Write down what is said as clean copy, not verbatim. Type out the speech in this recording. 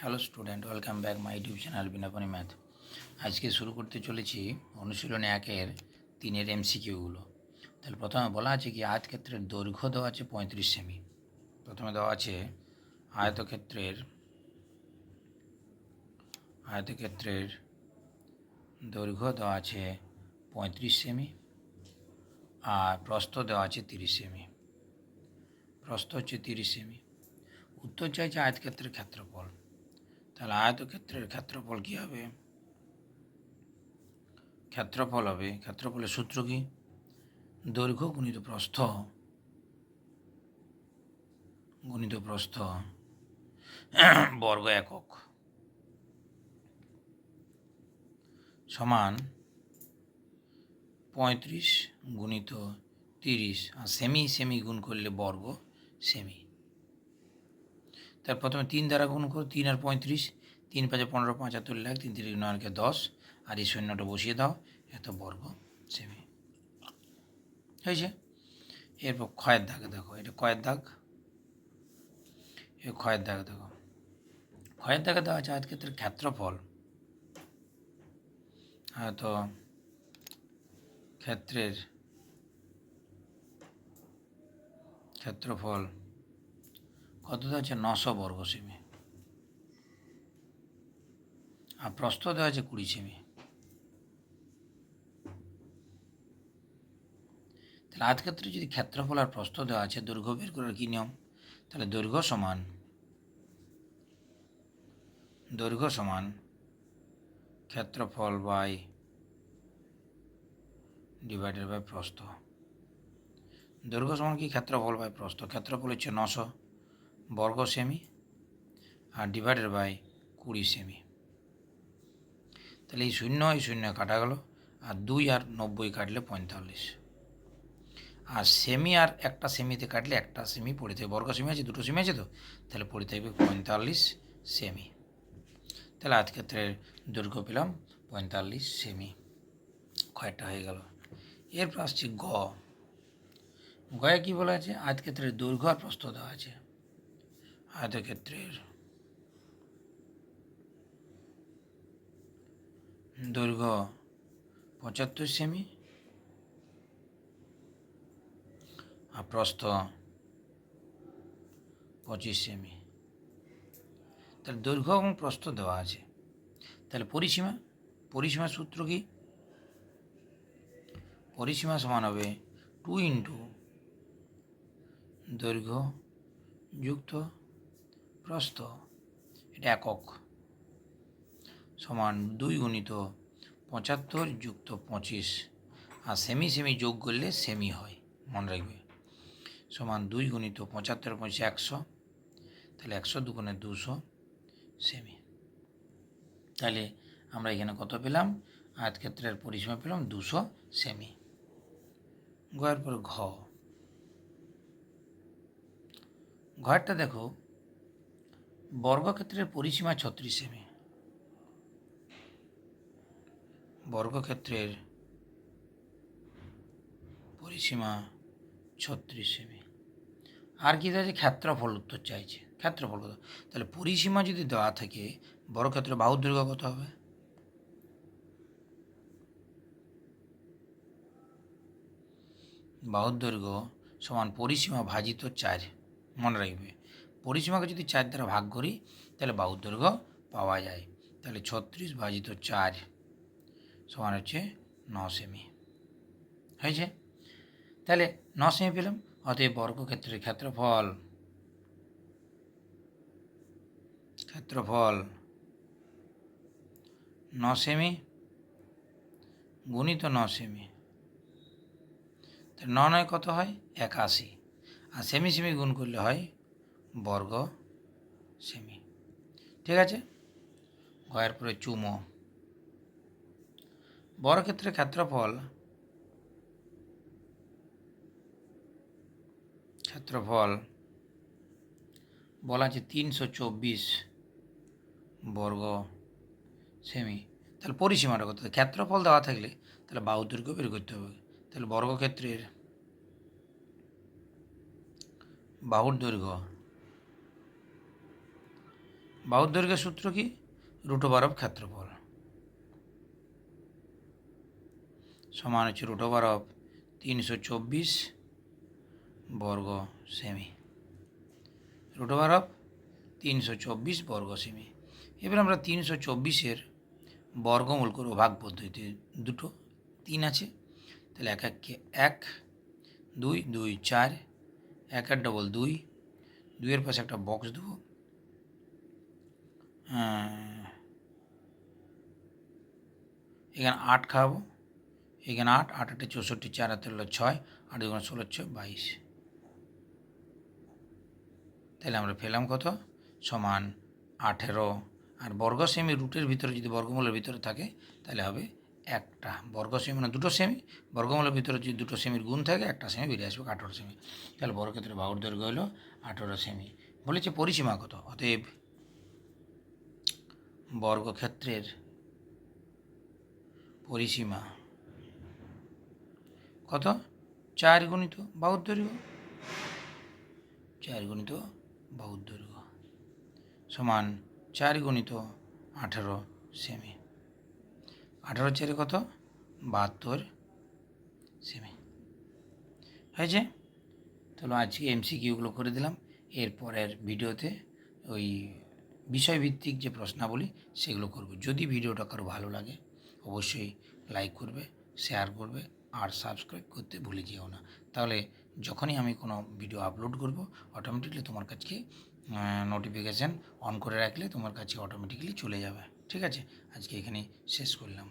Hello student, welcome back my YouTube channel Binapani math. আজকে শুরু করতে চলেছি অনুশীলনী 1-এর 3-এর এমসিকিউগুলো। তাহলে প্রথমে বলা আছে কি আয়তক্ষেত্রের দৈর্ঘ্য দেওয়া আছে 35 সেমি। প্রথমে দেওয়া আছে আয়তক্ষেত্রের দৈর্ঘ্য দেওয়া আছে 35 সেমি আর প্রস্থ দেওয়া আছে 30 সেমি। প্রস্থ হচ্ছে 30 সেমি। উত্তর চাইছে আয়তক্ষেত্রের ক্ষেত্রফল। তাহলে আয়তক্ষেত্রের ক্ষেত্রফল কী হবে? ক্ষেত্রফলের সূত্র কি? দৈর্ঘ্য গুণিত প্রস্থ বর্গ একক সমান 35 গুণিত 30 আর সেমি গুণ করলে বর্গ সেমি। তার প্রথমে 3 দ্বারা গুণ করো, 3 আর 35, 3 5 15 75 লাখ, 3 3 9 10 আর এই শূন্যটা বসিয়ে দাও, এত বর্গ সেমি হয়েছে। এরপর ক্ষয়ের দাগে দেখো, এটা ক্ষয়ের দাগ দেখো, ক্ষয়ের দাগে দেওয়া আছে আয়তক্ষেত্রের ক্ষেত্রফল। ক্ষেত্রফল কত দেওয়া আছে? 900 বর্গ সেমি। আর প্রস্থ দেওয়া আছে 20 সেমি। তাহলে আয়তক্ষেত্রে যদি ক্ষেত্রফল আর প্রস্থ দেওয়া আছে, দৈর্ঘ্য বের করার কী নিয়ম? তাহলে দৈর্ঘ্য সমান ক্ষেত্রফল ডিভাইডেড বাই প্রস্থ। দৈর্ঘ্য সমান কি? ক্ষেত্রফল বাই প্রস্থ। ক্ষেত্রফল হচ্ছে 900 বর্গ সেমি আর ডিভাইডেড বাই 20 সেমি। তাহলে এই শূন্য কাটা গেল, আর 2 আর 90 কাটলে 45, আর সেমি আর একটা সেমিতে কাটলে একটা সেমি পড়ে থাকবে। বর্গ সেমি আছে, দুটো সেমি আছে, তো তাহলে পড়ে থাকবে 45 সেমি। তাহলে আয়তক্ষেত্রের দৈর্ঘ্য পেলাম 45 সেমি। ক্ষয়টা হয়ে গেল। এরপর আসছি গয়ে কী বলা আছে? আয়তক্ষেত্রের দৈর্ঘ্য আর প্রস্থ দেওয়া আছে। আয়তক্ষেত্রের দৈর্ঘ্য 75 সেমি আর প্রস্থ 25 সেমি। তাহলে দৈর্ঘ্য এবং প্রস্থ দেওয়া আছে। তাহলে পরিসীমার সূত্র কি? পরিসীমা সমান হবে 2 ইন্টু দৈর্ঘ্য যুক্ত প্রস্থ, এটা একক, সমান 2 গুণিত 75 যুক্ত 25, আর সেমি যোগ করলে সেমি হয়, মনে রাখবে, সমান 2 গুণিত 75 25 100, তাহলে 100 দুগুণে 200 সেমি। তাহলে আমরা এখানে কত পেলাম? আয়তক্ষেত্রের পরিসীমা পেলাম 200 সেমি। গয়ের পর ঘরটা দেখো, বর্গক্ষেত্রের পরিসীমা 36 সেমি। বর্গক্ষেত্রের পরিসীমা 36 সেমি। আর কি আছে? ক্ষেত্রফল উত্তর চাইছে। ক্ষেত্রফল কত? তাহলে পরিসীমা যদি দেওয়া থাকে, বর্গক্ষেত্রের বাহুর দৈর্ঘ্য কত হবে? বাহুর দৈর্ঘ্য সমান পরিসীমা ভাজিত 4, মনে রাখবে। পরিসীমাকে যদি 4 দ্বারা ভাগ করি তাহলে বাহুর দৈর্ঘ্য পাওয়া যায়। তাহলে 36 ভাজিত 4 সমান হচ্ছে 9 সেমি হয়েছে। তাহলে 9 সেমি পেলাম। অতএব বর্গক্ষেত্রের ক্ষেত্রফল 9 সেমি গুণিত 9 সেমি, তাহলে 9 কত হয়? 81, আর সেমি গুণ করলে হয় বর্গ সেমি। ঠিক আছে। গয়ের পরে বর্গক্ষেত্রের ক্ষেত্রফল বলা আছে 324 বর্গ সেমি। তাহলে পরিসীমাটা কত? ক্ষেত্রফল দেওয়া থাকলে তাহলে বাহুর দৈর্ঘ্য বের করতে হবে। তাহলে বর্গক্ষেত্রের বাহুর দৈর্ঘ্য বাহুর দৈর্ঘ্যের সূত্র কি? √/, ক্ষেত্রফল সমান হচ্ছে √/, 324 বর্গ সেমি। √/, 324 বর্গ সেমি। এবার আমরা 324-এর বর্গমূল করবো ভাগ পদ্ধতিতে। দুটো 3 আছে, তাহলে 1 1 1, 2 2 4, 1 1 ডবল 2, 2-এর পাশে একটা বক্স দেবো। এখানে 8 খাওয়াবো, এখানে 8 8 8 64, 4 হাতে হলো 6, 8 2 16 6 22। তাহলে আমরা পেলাম কত? সমান 18। আর বর্গ সেমি রুটের ভিতরে যদি বর্গমূলের ভিতরে থাকে তাহলে হবে একটা বর্গ সেমি, মানে দুটো সেমি। বর্গমূলের ভিতরে যদি দুটো সেমির গুণ থাকে একটা সেমি বেরিয়ে আসবে 18 সেমি। তাহলে বর্গক্ষেত্রের বাহুর দৈর্ঘ্য হলো 18 সেমি। বলেছে পরিসীমা কত? অতএব বর্গক্ষেত্রের পরিসীমা কত? 4 গুণিত বাহুর দৈর্ঘ্য, 4 গুণিত বাহুর দৈর্ঘ্য সমান 4 গুণিত 18 সেমি। 18 4 কত? 72 সেমি। হয়েছে? তাহলে আজকে MCQগুলো করে দিলাম। এরপরের ভিডিওতে ওই বিষয়ভিত্তিক যে প্রশ্নাবলী সেগুলো করব। যদি ভিডিওটা কারো ভালো লাগে অবশ্যই লাইক করবে, শেয়ার করবে আর সাবস্ক্রাইব করতে ভুলে যেও না। তাহলে যখনই আমি কোনো ভিডিও আপলোড করব অটোমেটিকলি তোমার কাছে নোটিফিকেশান অন করে রাখলে তোমার কাছে অটোমেটিক্যালি চলে যাবে। ঠিক আছে? আজকে এখানেই শেষ করলাম।